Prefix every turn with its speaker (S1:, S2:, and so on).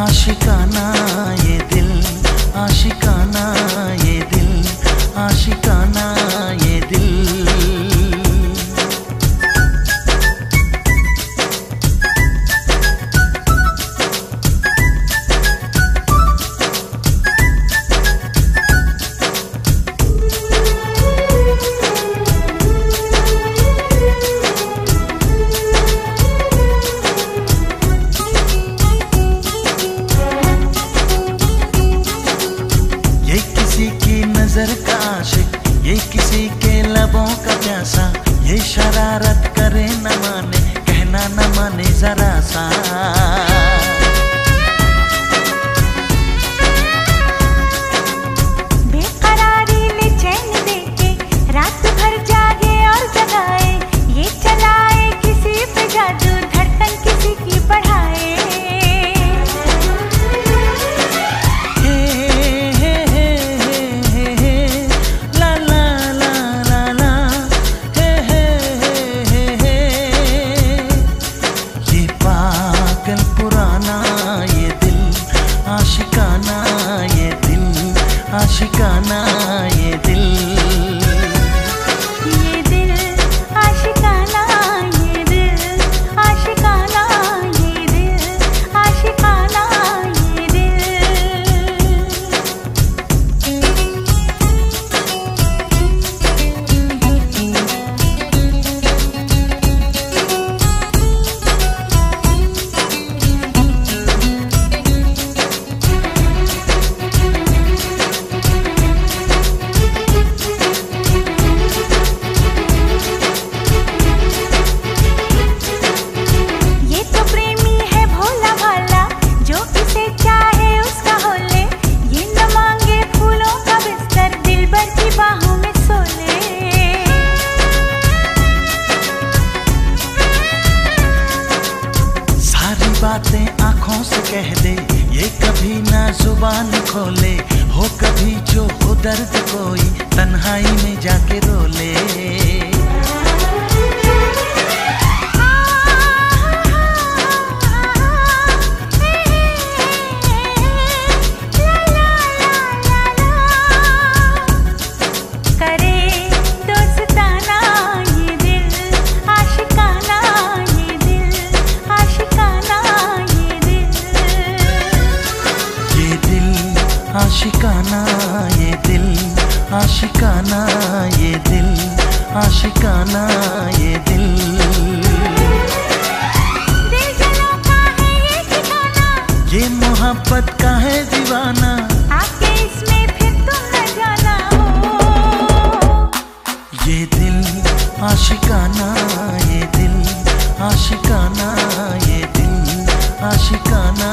S1: आशिकाना ये दिल, आशिकाना ये दिल, आशिकाना ये दिल। नजर का आशिक, ये किसी के लबों का प्यासा, ये शरारत करे न माने, कहना न माने जरा सा।
S2: बेकरारी ले चैन देके रात भर जागे और जगाए, ये चलाए किसी पे जादू, धड़कन किसी की बढ़ाए। आशिकाना ये दिल, आशिकाना ये दिल, ये दिल, आशिकाना ये दिल, आशिकाना ये दिल, आशिकाना ये दिल।
S1: बातें आँखों से कह दे, ये कभी ना जुबान खोले, हो कभी जो हो दर्द कोई तन्हाई में जाके रो ले। आशिकाना ये दिल, आशिकाना ये दिल, आशिकाना ये दिल।
S2: दिल जलों का है ये ठिकाना,
S1: ये मोहब्बत का है दीवाना,
S2: आके इसमें फिर तुम न जाना हो।
S1: ये दिल, आशिकाना ये दिल, आशिकाना ये दिल, आशिकाना